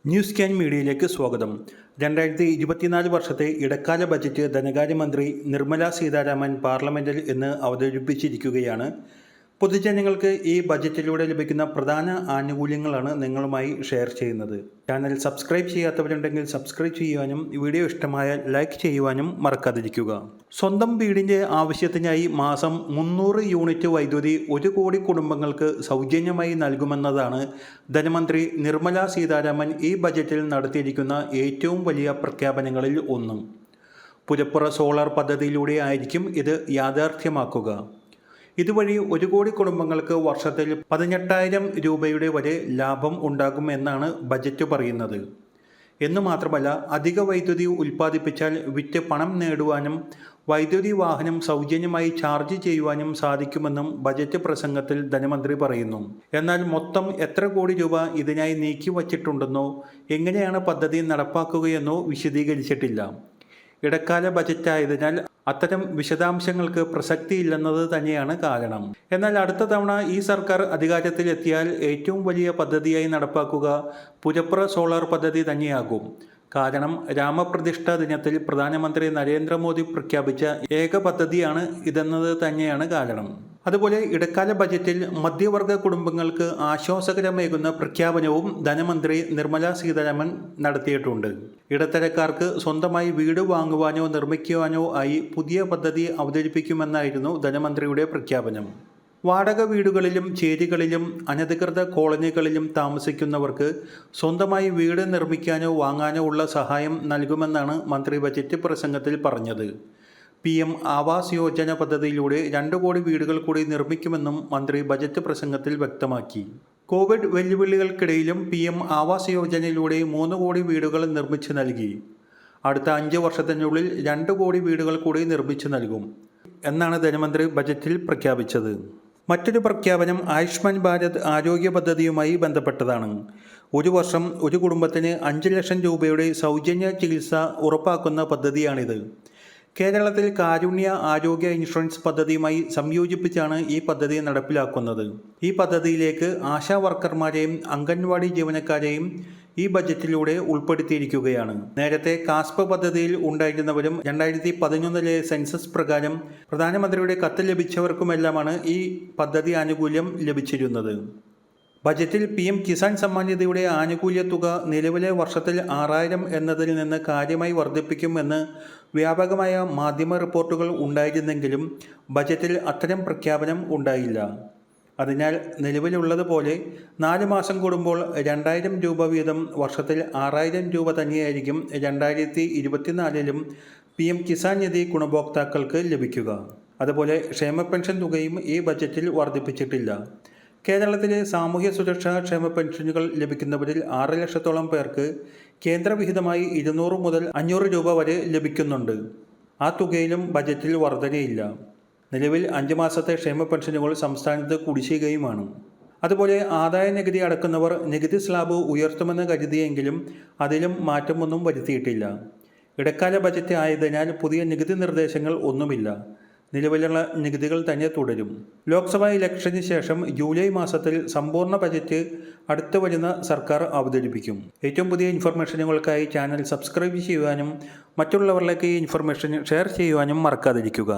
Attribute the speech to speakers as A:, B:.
A: News scan മീഡിയയിലേക്ക് സ്വാഗതം. 2024 വർഷത്തെ ഇടക്കാല ബജറ്റ് ധനകാര്യമന്ത്രി നിർമ്മല സീതാരാമൻ പാർലമെൻറ്റിൽ ഇന്ന് അവതരിപ്പിച്ചിരിക്കുകയാണ്. പൊതുജനങ്ങൾക്ക് ഈ ബജറ്റിലൂടെ ലഭിക്കുന്ന പ്രധാന ആനുകൂല്യങ്ങളാണ് നിങ്ങളുമായി ഷെയർ ചെയ്യുന്നത്. ചാനൽ സബ്സ്ക്രൈബ് ചെയ്യാത്തവരുണ്ടെങ്കിൽ സബ്സ്ക്രൈബ് ചെയ്യുവാനും വീഡിയോ ഇഷ്ടമായാൽ ലൈക്ക് ചെയ്യുവാനും മറക്കാതിരിക്കുക. സ്വന്തം വീടിൻ്റെ ആവശ്യത്തിനായി മാസം 300 യൂണിറ്റ് വൈദ്യുതി 1 കോടി കുടുംബങ്ങൾക്ക് സൗജന്യമായി നൽകുമെന്നതാണ് ധനമന്ത്രി നിർമ്മല സീതാരാമൻ ഈ ബജറ്റിൽ നടത്തിയിരിക്കുന്ന ഏറ്റവും വലിയ പ്രഖ്യാപനങ്ങളിൽ ഒന്ന്. പുരപ്പുറ സോളാർ പദ്ധതിയിലൂടെ ആയിരിക്കും ഇത് യാഥാർത്ഥ്യമാക്കുക. ഇതുവഴി 1 കോടി കുടുംബങ്ങൾക്ക് വർഷത്തിൽ 18,000 രൂപയുടെ വരെ ലാഭം ഉണ്ടാകുമെന്നാണ് ബജറ്റ് പറയുന്നത്. എന്നു മാത്രമല്ല, അധിക വൈദ്യുതി ഉൽപ്പാദിപ്പിച്ചാൽ വിറ്റ് പണം നേടുവാനും വൈദ്യുതി വാഹനം സൗജന്യമായി ചാർജ് ചെയ്യുവാനും സാധിക്കുമെന്നും ബജറ്റ് പ്രസംഗത്തിൽ ധനമന്ത്രി പറയുന്നു. എന്നാൽ മൊത്തം എത്ര കോടി രൂപ ഇതിനായി നീക്കിവച്ചിട്ടുണ്ടെന്നോ എങ്ങനെയാണ് പദ്ധതി നടപ്പാക്കുകയെന്നോ വിശദീകരിച്ചിട്ടില്ല. ഇടക്കാല ബജറ്റായതിനാൽ അത്തരം വിശദാംശങ്ങൾക്ക് പ്രസക്തിയില്ലെന്നത് തന്നെയാണ് കാരണം. എന്നാൽ അടുത്ത തവണ ഈ സർക്കാർ അധികാരത്തിലെത്തിയാൽ ഏറ്റവും വലിയ പദ്ധതിയായി നടപ്പാക്കുക പുരപ്പുറ സോളാർ പദ്ധതി തന്നെയാകും. കാരണം രാമപ്രതിഷ്ഠാ ദിനത്തിൽ പ്രധാനമന്ത്രി നരേന്ദ്രമോദി പ്രഖ്യാപിച്ച ഏക പദ്ധതിയാണ് ഇതെന്നത് തന്നെയാണ് കാരണം. അതുപോലെ ഇടക്കാല ബജറ്റിൽ മധ്യവർഗ കുടുംബങ്ങൾക്ക് ആശ്വാസകരമേകുന്ന പ്രഖ്യാപനവും ധനമന്ത്രി നിർമ്മല സീതാരാമൻ നടത്തിയിട്ടുണ്ട്. ഇടത്തരക്കാർക്ക് സ്വന്തമായി വീട് വാങ്ങുവാനോ നിർമ്മിക്കുവാനോ ആയി പുതിയ പദ്ധതി അവതരിപ്പിക്കുമെന്നായിരുന്നു ധനമന്ത്രിയുടെ പ്രഖ്യാപനം. വാടക വീടുകളിലും ചേരികളിലും അനധികൃത കോളനികളിലും താമസിക്കുന്നവർക്ക് സ്വന്തമായി വീട് നിർമ്മിക്കാനോ വാങ്ങാനോ ഉള്ള സഹായം നൽകുമെന്നാണ് മന്ത്രി ബജറ്റ് പ്രസംഗത്തിൽ പറഞ്ഞത്. PM ആവാസ് യോജന പദ്ധതിയിലൂടെ 2 കോടി വീടുകൾ കൂടി നിർമ്മിക്കുമെന്നും മന്ത്രി ബജറ്റ് പ്രസംഗത്തിൽ വ്യക്തമാക്കി. കോവിഡ് വെല്ലുവിളികൾക്കിടയിലും PM ആവാസ് യോജനയിലൂടെ 3 കോടി വീടുകൾ നിർമ്മിച്ചു നൽകി. അടുത്ത 5 വർഷത്തിനുള്ളിൽ 2 കോടി വീടുകൾ കൂടി നിർമ്മിച്ചു നൽകും എന്നാണ് ധനമന്ത്രി ബജറ്റിൽ പ്രഖ്യാപിച്ചത്. മറ്റൊരു പ്രഖ്യാപനം ആയുഷ്മാൻ ഭാരത് ആരോഗ്യ പദ്ധതിയുമായി ബന്ധപ്പെട്ടതാണ്. 1 വർഷം ഒരു കുടുംബത്തിന് 5 ലക്ഷം രൂപയുടെ സൗജന്യ ചികിത്സ ഉറപ്പാക്കുന്ന പദ്ധതിയാണിത്. കേരളത്തിൽ കാരുണ്യ ആരോഗ്യ ഇൻഷുറൻസ് പദ്ധതിയുമായി സംയോജിപ്പിച്ചാണ് ഈ പദ്ധതി നടപ്പിലാക്കുന്നത്. ഈ പദ്ധതിയിലേക്ക് ആശാ വർക്കർമാരെയും അംഗൻവാടി ജീവനക്കാരെയും ഈ ബജറ്റിലൂടെ ഉൾപ്പെടുത്തിയിരിക്കുകയാണ്. നേരത്തെ കാസ്പ് പദ്ധതിയിൽ ഉണ്ടായിരുന്നവരും 2011 സെൻസസ് പ്രകാരം പ്രധാനമന്ത്രിയുടെ കത്ത് ലഭിച്ചവർക്കുമെല്ലാമാണ് ഈ പദ്ധതി ആനുകൂല്യം ലഭിച്ചിരുന്നത്. ബജറ്റിൽ PM കിസാൻ സമ്മാൻ നിധിയുടെ ആനുകൂല്യ തുക നിലവിലെ വർഷത്തിൽ 6,000 എന്നതിൽ നിന്ന് കാര്യമായി വർദ്ധിപ്പിക്കുമെന്ന് വ്യാപകമായ മാധ്യമ റിപ്പോർട്ടുകൾ ഉണ്ടായിരുന്നെങ്കിലും ബജറ്റിൽ അത്തരം പ്രഖ്യാപനം ഉണ്ടായില്ല. അതിനാൽ നിലവിലുള്ളതുപോലെ 4 മാസം കൂടുമ്പോൾ 2,000 രൂപ വീതം വർഷത്തിൽ 6,000 രൂപ തന്നെയായിരിക്കും 2024 PM കിസാൻ നിധി ഗുണഭോക്താക്കൾക്ക് ലഭിക്കുക. അതുപോലെ ക്ഷേമ പെൻഷൻ തുകയും ഈ ബജറ്റിൽ വർദ്ധിപ്പിച്ചിട്ടില്ല. കേരളത്തിലെ സാമൂഹ്യ സുരക്ഷാ ക്ഷേമ പെൻഷനുകൾ ലഭിക്കുന്നവരിൽ 6 ലക്ഷത്തോളം പേർക്ക് കേന്ദ്രവിഹിതമായി 200 മുതൽ 500 രൂപ വരെ ലഭിക്കുന്നുണ്ട്. ആ തുകയിലും ബജറ്റിൽ വർധനയില്ല. നിലവിൽ 5 മാസത്തെ ക്ഷേമ പെൻഷനുകൾ സംസ്ഥാനത്ത് കുടിശ്ശികയുമാണ്. അതുപോലെ ആദായ നികുതി അടക്കുന്നവർ നികുതി സ്ലാബ് ഉയർത്തുമെന്ന് കരുതിയെങ്കിലും അതിലും മാറ്റമൊന്നും വരുത്തിയിട്ടില്ല. ഇടക്കാല ബജറ്റ് ആയതിനാൽ പുതിയ നികുതി നിർദ്ദേശങ്ങൾ ഒന്നുമില്ല. നിലവിലുള്ള നികുതികൾ തന്നെ തുടരും. ലോക്സഭാ ഇലക്ഷന് ശേഷം ജൂലൈ മാസത്തിൽ സമ്പൂർണ്ണ ബജറ്റ് അടുത്ത വരുന്ന സർക്കാർ അവതരിപ്പിക്കും. ഏറ്റവും പുതിയ ഇൻഫർമേഷനുകൾക്കായി ചാനൽ സബ്സ്ക്രൈബ് ചെയ്യുവാനും മറ്റുള്ളവരിലേക്ക് ഈ ഇൻഫർമേഷൻ ഷെയർ ചെയ്യുവാനും മറക്കാതിരിക്കുക.